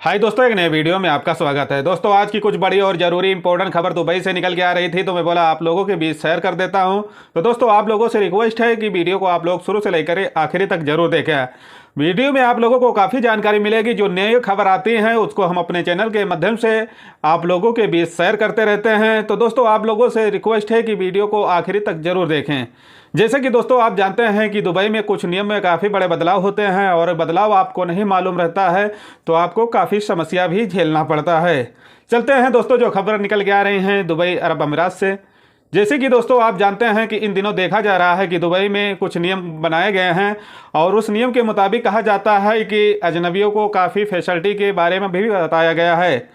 हाय दोस्तों, एक नए वीडियो में आपका स्वागत है। दोस्तों, आज की कुछ बड़ी और ज़रूरी इंपॉर्टेंट खबर दुबई से निकल के आ रही थी, तो मैं बोला आप लोगों के बीच शेयर कर देता हूं। तो दोस्तों, आप लोगों से रिक्वेस्ट है कि वीडियो को आप लोग शुरू से लेकर आखिरी तक जरूर देखें। वीडियो में आप लोगों को काफ़ी जानकारी मिलेगी। जो नई खबर आती है उसको हम अपने चैनल के माध्यम से आप लोगों के बीच शेयर करते रहते हैं। तो दोस्तों, आप लोगों से रिक्वेस्ट है कि वीडियो को आखिरी तक जरूर देखें। जैसे कि दोस्तों आप जानते हैं कि दुबई में कुछ नियम में काफ़ी बड़े बदलाव होते हैं, और बदलाव आपको नहीं मालूम रहता है तो आपको काफ़ी समस्या भी झेलना पड़ता है। चलते हैं दोस्तों, जो खबर निकल के आ रही हैं दुबई अरब अमीरात से। जैसे कि दोस्तों आप जानते हैं कि इन दिनों देखा जा रहा है कि दुबई में कुछ नियम बनाए गए हैं, और उस नियम के मुताबिक कहा जाता है कि अजनबियों को काफ़ी फैसिलिटी के बारे में भी बताया गया है।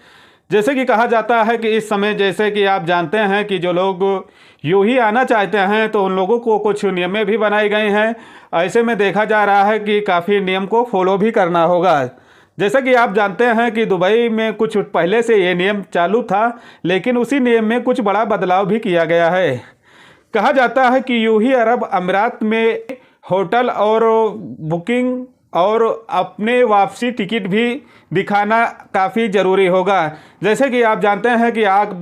जैसे कि कहा जाता है कि इस समय जैसे कि आप जानते हैं कि जो लोग यूं ही आना चाहते हैं तो उन लोगों को कुछ नियमें भी बनाई गई हैं। ऐसे में देखा जा रहा है कि काफ़ी नियम को फॉलो भी करना होगा। जैसा कि आप जानते हैं कि दुबई में कुछ पहले से ये नियम चालू था, लेकिन उसी नियम में कुछ बड़ा बदलाव भी किया गया है। कहा जाता है कि यूं ही अरब अमीरात में होटल और बुकिंग और अपने वापसी टिकट भी दिखाना काफ़ी ज़रूरी होगा। जैसे कि आप जानते हैं कि आप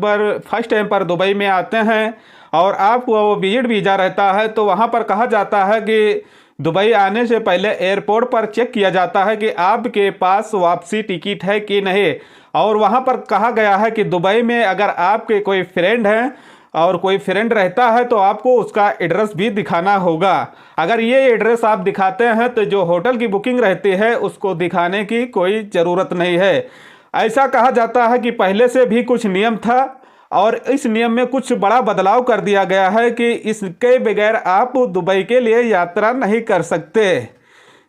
फर्स्ट टाइम पर दुबई में आते हैं और आपको विजिट वीज़ा रहता है, तो वहाँ पर कहा जाता है कि दुबई आने से पहले एयरपोर्ट पर चेक किया जाता है कि आपके पास वापसी टिकट है कि नहीं। और वहाँ पर कहा गया है कि दुबई में अगर आपके कोई फ्रेंड हैं और कोई फ्रेंड रहता है तो आपको उसका एड्रेस भी दिखाना होगा। अगर ये एड्रेस आप दिखाते हैं तो जो होटल की बुकिंग रहती है उसको दिखाने की कोई ज़रूरत नहीं है। ऐसा कहा जाता है कि पहले से भी कुछ नियम था, और इस नियम में कुछ बड़ा बदलाव कर दिया गया है कि इसके बगैर आप दुबई के लिए यात्रा नहीं कर सकते।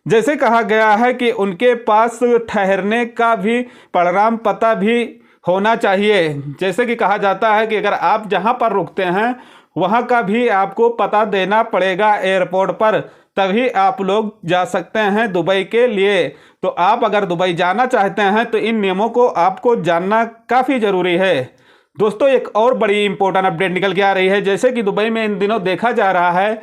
जैसे कहा गया है कि उनके पास ठहरने का भी परिणाम पता भी होना चाहिए। जैसे कि कहा जाता है कि अगर आप जहां पर रुकते हैं वहां का भी आपको पता देना पड़ेगा एयरपोर्ट पर, तभी आप लोग जा सकते हैं दुबई के लिए। तो आप अगर दुबई जाना चाहते हैं तो इन नियमों को आपको जानना काफ़ी ज़रूरी है। दोस्तों, एक और बड़ी इंपॉर्टेंट अपडेट निकल के आ रही है। जैसे कि दुबई में इन दिनों देखा जा रहा है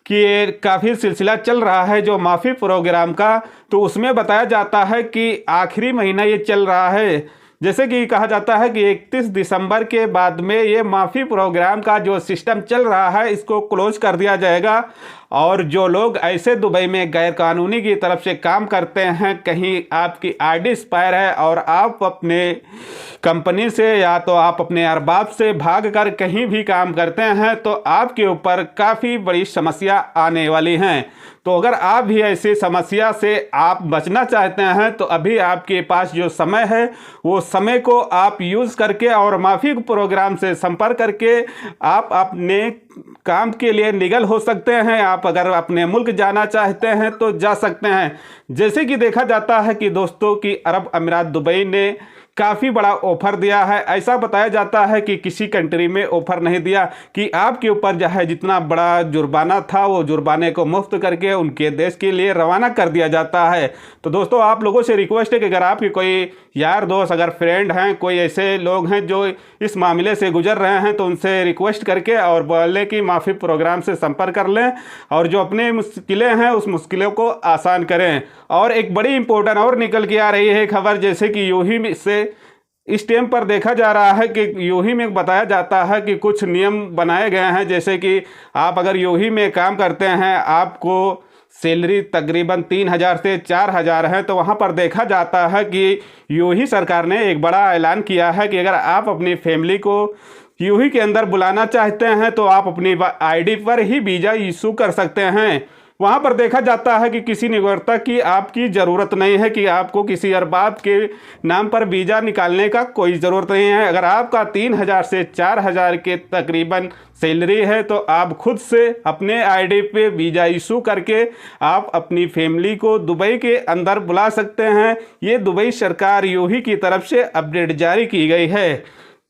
कि ये काफ़ी सिलसिला चल रहा है जो माफ़ी प्रोग्राम का, तो उसमें बताया जाता है कि आखिरी महीना ये चल रहा है। जैसे कि कहा जाता है कि 31 दिसंबर के बाद में ये माफ़ी प्रोग्राम का जो सिस्टम चल रहा है इसको क्लोज कर दिया जाएगा। और जो लोग ऐसे दुबई में गैरकानूनी की तरफ से काम करते हैं, कहीं आपकी आईडी एक्सपायर है और आप अपने कंपनी से या तो आप अपने अरबाब से भाग कर कहीं भी काम करते हैं, तो आपके ऊपर काफ़ी बड़ी समस्या आने वाली हैं। तो अगर आप भी ऐसी समस्या से आप बचना चाहते हैं तो अभी आपके पास जो समय है वो समय को आप यूज़ करके और माफ़ी प्रोग्राम से संपर्क करके आप अपने काम के लिए निगल हो सकते हैं। आप अगर अपने मुल्क जाना चाहते हैं तो जा सकते हैं। जैसे कि देखा जाता है कि दोस्तों की अरब अमीरात दुबई ने काफ़ी बड़ा ऑफर दिया है। ऐसा बताया जाता है कि किसी कंट्री में ऑफर नहीं दिया कि आपके ऊपर जो है जितना बड़ा जुर्माना था वो जुर्माने को मुफ्त करके उनके देश के लिए रवाना कर दिया जाता है। तो दोस्तों, आप लोगों से रिक्वेस्ट है कि अगर आपके कोई यार दोस्त, अगर फ्रेंड हैं, कोई ऐसे लोग हैं जो इस मामले से गुजर रहे हैं, तो उनसे रिक्वेस्ट करके और बोलें कि माफ़ी प्रोग्राम से संपर्क कर लें और जो अपने मुश्किलें हैं उस मुश्किलों को आसान करें। और एक बड़ी इंपॉर्टेंट और निकल के आ रही है खबर, जैसे कि यूही से इस टाइम पर देखा जा रहा है कि यूही में बताया जाता है कि कुछ नियम बनाए गए हैं। जैसे कि आप अगर यूही में काम करते हैं, आपको सैलरी तकरीबन 3,000 से 4,000 है, तो वहाँ पर देखा जाता है कि यूही सरकार ने एक बड़ा ऐलान किया है कि अगर आप अपनी फैमिली को यूही के अंदर बुलाना चाहते हैं तो आप अपनी आईडी पर ही वीज़ा इशू कर सकते हैं। वहाँ पर देखा जाता है कि किसी नियोक्ता की आपकी ज़रूरत नहीं है कि आपको किसी अरबाब के नाम पर वीज़ा निकालने का कोई ज़रूरत नहीं है। अगर आपका 3,000 से 4,000 के तकरीबन सैलरी है तो आप खुद से अपने आईडी पे वीज़ा इशू करके आप अपनी फैमिली को दुबई के अंदर बुला सकते हैं। ये दुबई सरकार यूही की तरफ से अपडेट जारी की गई है।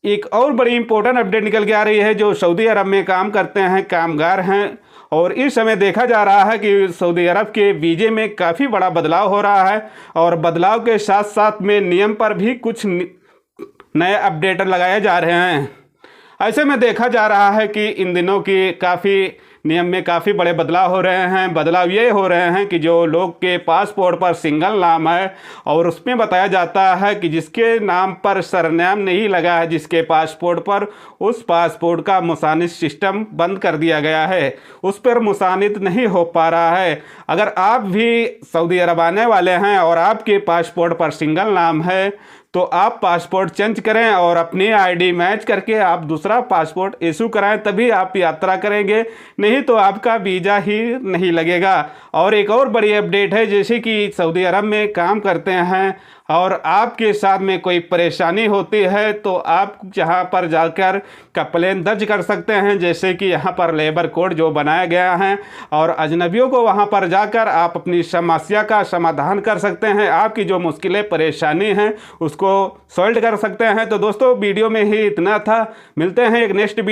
एक और बड़ी इंपॉर्टेंट अपडेट निकल के आ रही है। जो सऊदी अरब में काम करते हैं, कामगार हैं, और इस समय देखा जा रहा है कि सऊदी अरब के वीज़े में काफ़ी बड़ा बदलाव हो रहा है, और बदलाव के साथ साथ में नियम पर भी कुछ नए अपडेट लगाए जा रहे हैं। ऐसे में देखा जा रहा है कि इन दिनों की काफ़ी नियम में काफ़ी बड़े बदलाव हो रहे हैं। बदलाव ये हो रहे हैं कि जो लोग के पासपोर्ट पर सिंगल नाम है और उसमें बताया जाता है कि जिसके नाम पर सरनेम नहीं लगा है जिसके पासपोर्ट पर, उस पासपोर्ट का मुसानिद सिस्टम बंद कर दिया गया है, उस पर मुसानिद नहीं हो पा रहा है। अगर आप भी सऊदी अरब आने वाले हैं और आपके पासपोर्ट पर सिंगल नाम है तो आप पासपोर्ट चेंज करें और अपनी आईडी मैच करके आप दूसरा पासपोर्ट इशू कराएं, तभी आप यात्रा करेंगे, नहीं तो आपका वीज़ा ही नहीं लगेगा। और एक और बड़ी अपडेट है, जैसे कि सऊदी अरब में काम करते हैं और आपके साथ में कोई परेशानी होती है तो आप यहाँ पर जाकर कंप्लेन दर्ज कर सकते हैं, जैसे कि यहाँ पर लेबर कोड जो बनाया गया है, और अजनबियों को वहाँ पर जाकर आप अपनी समस्या का समाधान कर सकते हैं, आपकी जो मुश्किलें परेशानी हैं उसको सॉल्व कर सकते हैं। तो दोस्तों वीडियो में ही इतना था, मिलते हैं एक नेक्स्ट वीडियो।